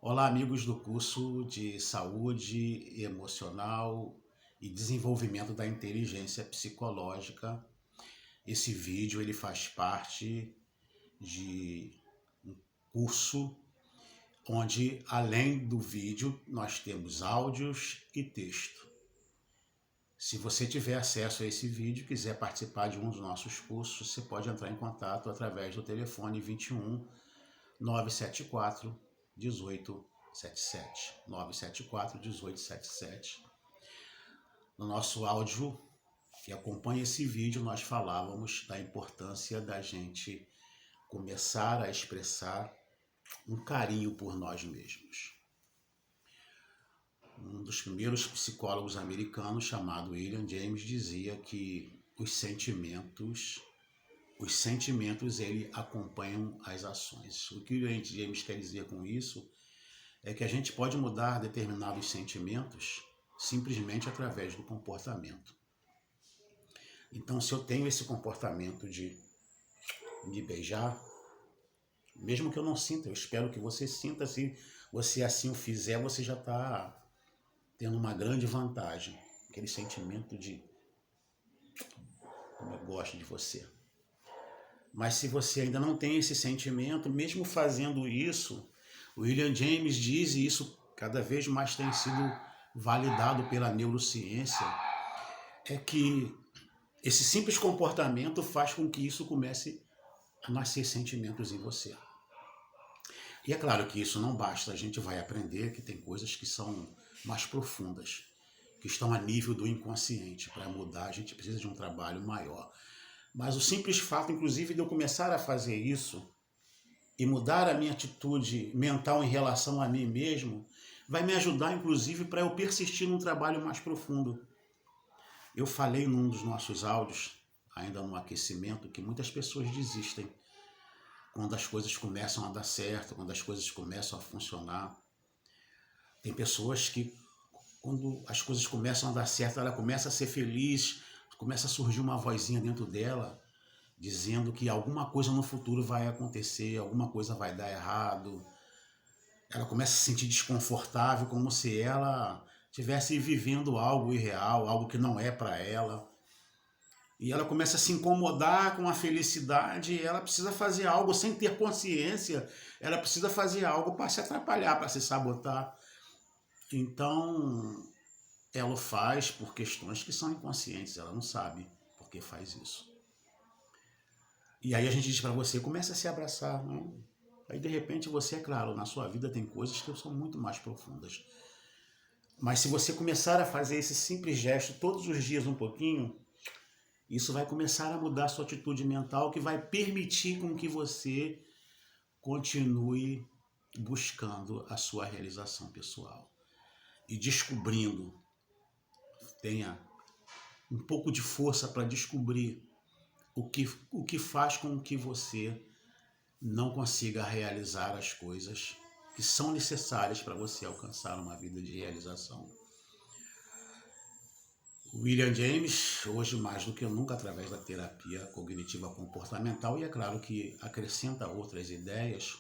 Olá, amigos do curso de Saúde Emocional e Desenvolvimento da Inteligência Psicológica. Esse vídeo ele faz parte de um curso onde, além do vídeo, nós temos áudios e texto. Se você tiver acesso a esse vídeo e quiser participar de um dos nossos cursos, você pode entrar em contato através do telefone 21 974 18 77 974 1877. No nosso áudio que acompanha esse vídeo, nós falávamos da importância da gente começar a expressar um carinho por nós mesmos. Um dos primeiros psicólogos americanos, chamado William James, dizia que os sentimentos ele acompanham as ações. O que o William James quer dizer com isso é que a gente pode mudar determinados sentimentos simplesmente através do comportamento. Então, se eu tenho esse comportamento de me beijar, mesmo que eu não sinta, eu espero que você sinta. Se você assim o fizer, você já está tendo uma grande vantagem. Aquele sentimento de como eu gosto de você. Mas se você ainda não tem esse sentimento, mesmo fazendo isso, o William James diz, e isso cada vez mais tem sido validado pela neurociência, é que esse simples comportamento faz com que isso comece a nascer sentimentos em você. E é claro que isso não basta, a gente vai aprender que tem coisas que são mais profundas, que estão a nível do inconsciente. Para mudar, a gente precisa de um trabalho maior. Mas o simples fato, inclusive, de eu começar a fazer isso e mudar a minha atitude mental em relação a mim mesmo, vai me ajudar, inclusive, para eu persistir num trabalho mais profundo. Eu falei num dos nossos áudios, ainda no aquecimento, que muitas pessoas desistem quando as coisas começam a dar certo, quando as coisas começam a funcionar. Tem pessoas que, quando as coisas começam a dar certo, ela começa a ser feliz, começa a surgir uma vozinha dentro dela, dizendo que alguma coisa no futuro vai acontecer, alguma coisa vai dar errado. Ela começa a se sentir desconfortável, como se ela estivesse vivendo algo irreal, algo que não é para ela. E ela começa a se incomodar com a felicidade, e ela precisa fazer algo sem ter consciência, ela precisa fazer algo para se atrapalhar, para se sabotar. Então, ela o faz por questões que são inconscientes, ela não sabe por que faz isso. E aí a gente diz para você, começa a se abraçar, né? Aí de repente você, é claro, na sua vida tem coisas que são muito mais profundas. Mas se você começar a fazer esse simples gesto todos os dias um pouquinho, isso vai começar a mudar a sua atitude mental, que vai permitir com que você continue buscando a sua realização pessoal. E descobrindo, tenha um pouco de força para descobrir o que faz com que você não consiga realizar as coisas que são necessárias para você alcançar uma vida de realização. William James, hoje mais do que nunca, através da terapia cognitiva comportamental, e é claro que acrescenta outras ideias,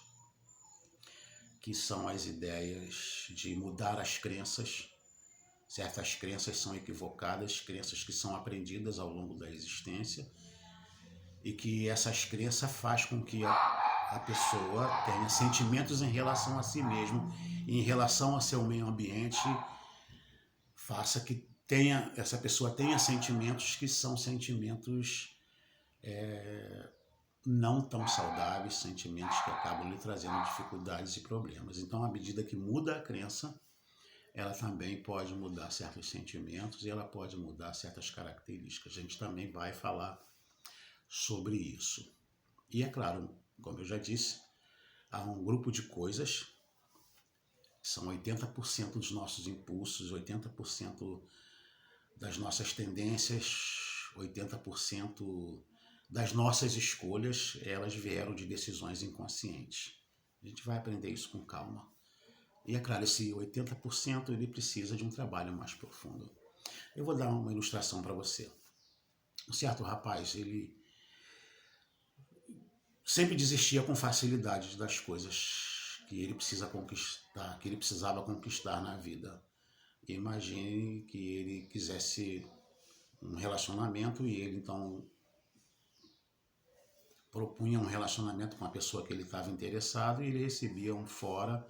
que são as ideias de mudar as crenças. Certas crenças são equivocadas, crenças que são aprendidas ao longo da existência, e que essas crenças fazem com que a pessoa tenha sentimentos em relação a si mesmo, em relação ao seu meio ambiente, faça que essa pessoa tenha sentimentos que são sentimentos não tão saudáveis, sentimentos que acabam lhe trazendo dificuldades e problemas. Então, à medida que muda a crença, ela também pode mudar certos sentimentos e ela pode mudar certas características. A gente também vai falar sobre isso. E é claro, como eu já disse, há um grupo de coisas, são 80% dos nossos impulsos, 80% das nossas tendências, 80% das nossas escolhas, elas vieram de decisões inconscientes. A gente vai aprender isso com calma. E é claro, esse 80% ele precisa de um trabalho mais profundo. Eu vou dar uma ilustração para você. Um certo rapaz, ele sempre desistia com facilidade das coisas que ele precisa conquistar, que ele precisava conquistar na vida. Imagine que ele quisesse um relacionamento e ele então propunha um relacionamento com a pessoa que ele estava interessado e ele recebia um fora.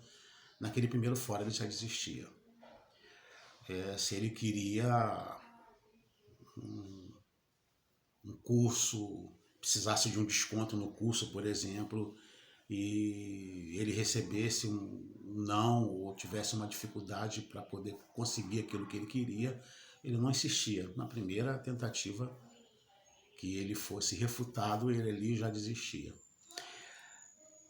Naquele primeiro fora ele já desistia. Se ele queria um curso, precisasse de um desconto no curso, por exemplo, e ele recebesse um não ou tivesse uma dificuldade para poder conseguir aquilo que ele queria, ele não insistia. Na primeira tentativa que ele fosse refutado, ele ali já desistia.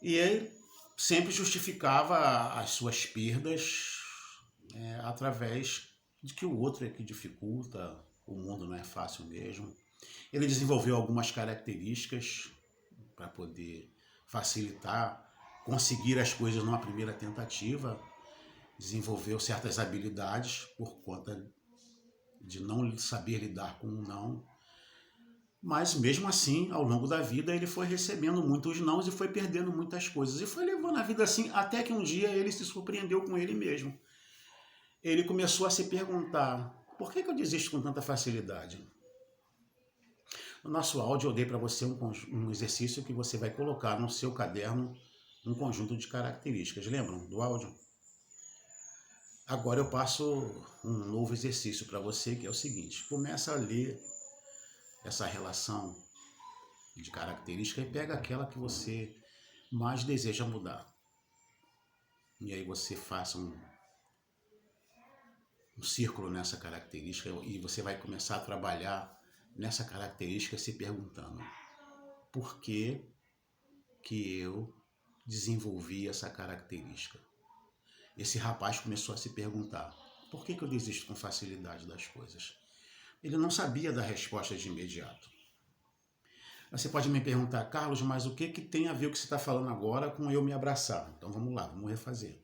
E ele sempre justificava as suas perdas através de que o outro é que dificulta, o mundo não é fácil mesmo. Ele desenvolveu algumas características para poder facilitar, conseguir as coisas numa primeira tentativa, desenvolveu certas habilidades por conta de não saber lidar com um não. Mas mesmo assim, ao longo da vida, ele foi recebendo muitos nãos e foi perdendo muitas coisas. E foi levando a vida assim, até que um dia ele se surpreendeu com ele mesmo. Ele começou a se perguntar, por que eu desisto com tanta facilidade? No nosso áudio eu dei para você um exercício que você vai colocar no seu caderno um conjunto de características. Lembram do áudio? Agora eu passo um novo exercício para você, que é o seguinte. Começa a ler essa relação de característica e pega aquela que você mais deseja mudar. E aí você faça um círculo nessa característica e você vai começar a trabalhar nessa característica se perguntando: por que eu desenvolvi essa característica? Esse rapaz começou a se perguntar: por que eu desisto com facilidade das coisas? Ele não sabia dar resposta de imediato. Você pode me perguntar: Carlos, mas o que tem a ver o que você está falando agora com eu me abraçar? Então vamos lá, vamos refazer.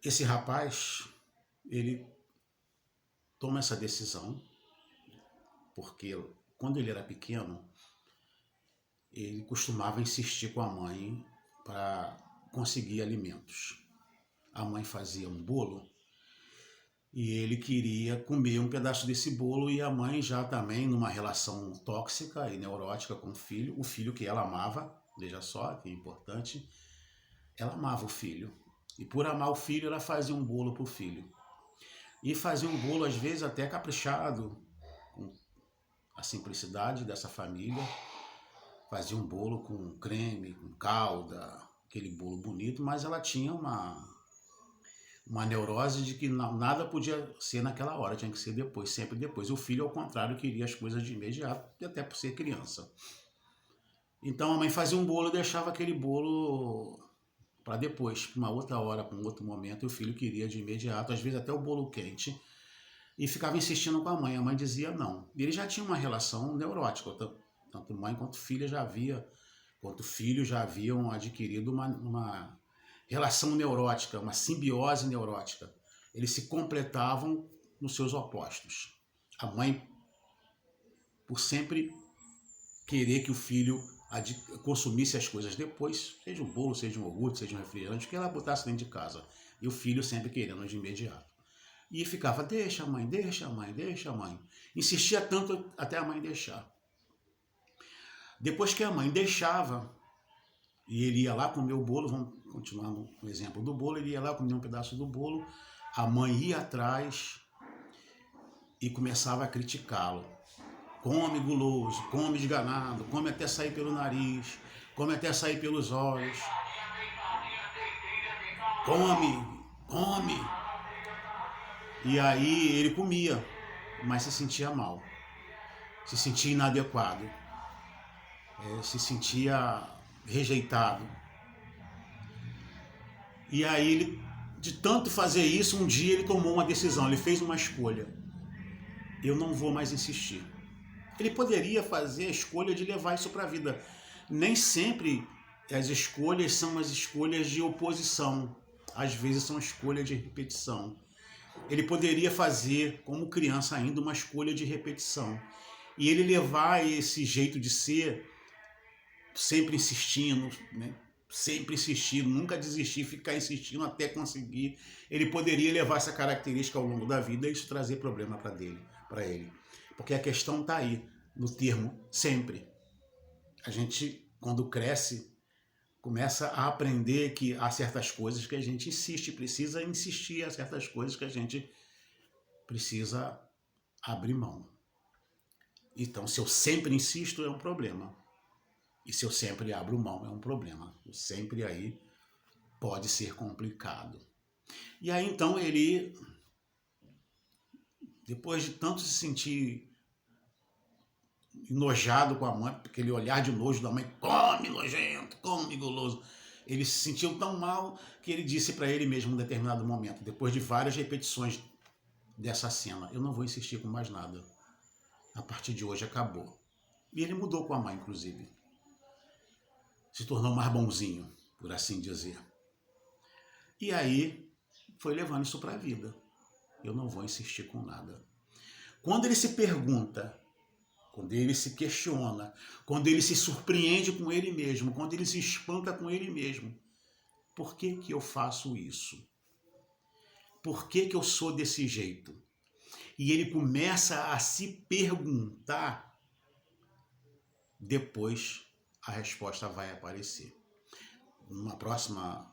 Esse rapaz, ele toma essa decisão porque quando ele era pequeno, ele costumava insistir com a mãe para conseguir alimentos. A mãe fazia um bolo e ele queria comer um pedaço desse bolo e a mãe já também numa relação tóxica e neurótica com o filho que ela amava, veja só que é importante, ela amava o filho. E por amar o filho, ela fazia um bolo para o filho. E fazia um bolo, às vezes, até caprichado, com a simplicidade dessa família. Fazia um bolo com creme, com calda, aquele bolo bonito, mas ela tinha uma neurose de que nada podia ser naquela hora, tinha que ser depois, sempre depois. O filho, ao contrário, queria as coisas de imediato, até por ser criança. Então a mãe fazia um bolo e deixava aquele bolo para depois, para uma outra hora, para um outro momento, e o filho queria de imediato, às vezes até o bolo quente, e ficava insistindo com a mãe dizia não. E ele já tinha uma relação neurótica, tanto mãe quanto filho já haviam adquirido uma relação neurótica, uma simbiose neurótica. Eles se completavam nos seus opostos. A mãe, por sempre querer que o filho consumisse as coisas depois, seja um bolo, seja um iogurte, seja um refrigerante, que ela botasse dentro de casa. E o filho sempre querendo de imediato. E ficava, deixa a mãe, deixa a mãe, deixa a mãe. Insistia tanto até a mãe deixar. Depois que a mãe deixava, e ele ia lá comer o bolo, vamos continuar no exemplo do bolo, ele ia lá comer um pedaço do bolo, a mãe ia atrás e começava a criticá-lo. Come guloso, come desganado, come até sair pelo nariz, come até sair pelos olhos. Come. E aí ele comia, mas se sentia mal, se sentia inadequado, se sentia rejeitado. E aí ele, de tanto fazer isso, um dia ele tomou uma decisão, ele fez uma escolha. Eu não vou mais insistir. Ele poderia fazer a escolha de levar isso para a vida. Nem sempre as escolhas são as escolhas de oposição. Às vezes são escolhas de repetição. Ele poderia fazer, como criança ainda, uma escolha de repetição. E ele levar esse jeito de ser, sempre insistindo, né? sempre insistir, nunca desistir, ficar insistindo até conseguir, ele poderia levar essa característica ao longo da vida e isso trazer problema para ele. Porque a questão está aí, no termo sempre. A gente, quando cresce, começa a aprender que há certas coisas que a gente insiste, precisa insistir, há certas coisas que a gente precisa abrir mão. Então, se eu sempre insisto, é um problema. E se eu sempre abro mão, é um problema. O sempre aí pode ser complicado. E aí, então, ele, depois de tanto se sentir enojado com a mãe, aquele olhar de nojo da mãe, come nojento, come goloso, ele se sentiu tão mal que ele disse para ele mesmo em um determinado momento, depois de várias repetições dessa cena, eu não vou insistir com mais nada. A partir de hoje acabou. E ele mudou com a mãe, inclusive. Se tornou mais bonzinho, por assim dizer. E aí, foi levando isso para a vida. Eu não vou insistir com nada. Quando ele se pergunta, quando ele se questiona, quando ele se surpreende com ele mesmo, quando ele se espanta com ele mesmo, por que que eu faço isso? Por que que eu sou desse jeito? E ele começa a se perguntar, depois a resposta vai aparecer. Numa próxima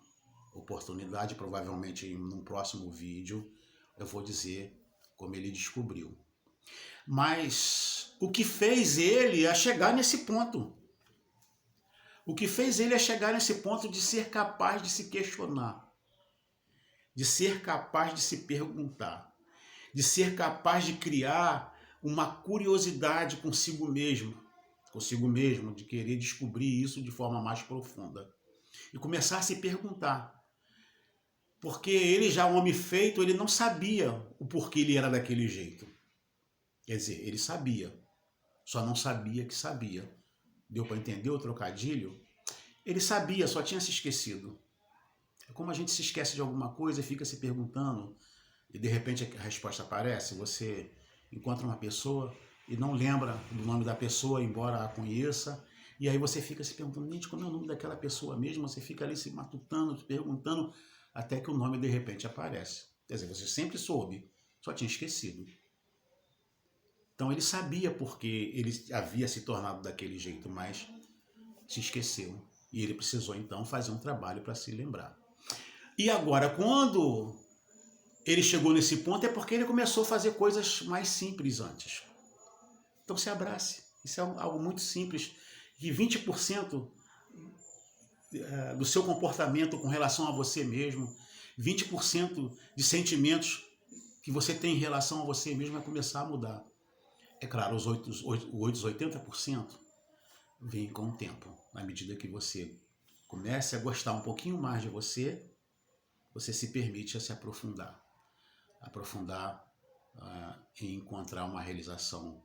oportunidade, provavelmente num próximo vídeo, eu vou dizer como ele descobriu. Mas o que fez ele a chegar nesse ponto? O que fez ele a chegar nesse ponto de ser capaz de se questionar, de ser capaz de se perguntar, de ser capaz de criar uma curiosidade consigo mesmo, de querer descobrir isso de forma mais profunda. E começar a se perguntar. Porque ele já, um homem feito, ele não sabia o porquê ele era daquele jeito. Quer dizer, ele sabia, só não sabia que sabia. Deu para entender o trocadilho? Ele sabia, só tinha se esquecido. É como a gente se esquece de alguma coisa e fica se perguntando, e de repente a resposta aparece, você encontra uma pessoa e não lembra do nome da pessoa, embora a conheça, e aí você fica se perguntando, gente, como é o nome daquela pessoa mesmo? Você fica ali se matutando, se perguntando, até que o nome de repente aparece. Quer dizer, você sempre soube, só tinha esquecido. Então ele sabia porque ele havia se tornado daquele jeito, mas se esqueceu. E ele precisou então fazer um trabalho para se lembrar. E agora, quando ele chegou nesse ponto, é porque ele começou a fazer coisas mais simples antes. Então se abrace. Isso é algo muito simples. Que 20% do seu comportamento com relação a você mesmo, 20% de sentimentos que você tem em relação a você mesmo vai começar a mudar. É claro, os outros 80% vêm com o tempo. Na medida que você comece a gostar um pouquinho mais de você, você se permite a se aprofundar. E encontrar uma realização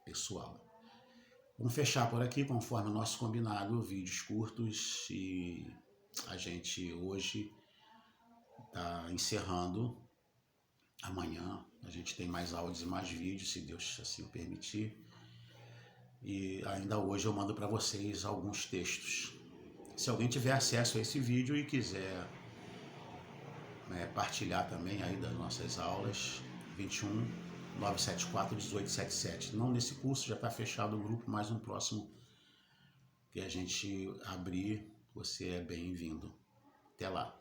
pessoal. Vamos fechar por aqui, conforme o nosso combinado, vídeos curtos, e a gente hoje está encerrando. Amanhã a gente tem mais áudios e mais vídeos, se Deus assim permitir. E ainda hoje eu mando para vocês alguns textos. Se alguém tiver acesso a esse vídeo e quiser partilhar também aí das nossas aulas, 21 974 1877. Não nesse curso, já está fechado o grupo, mas no próximo que a gente abrir, você é bem-vindo. Até lá.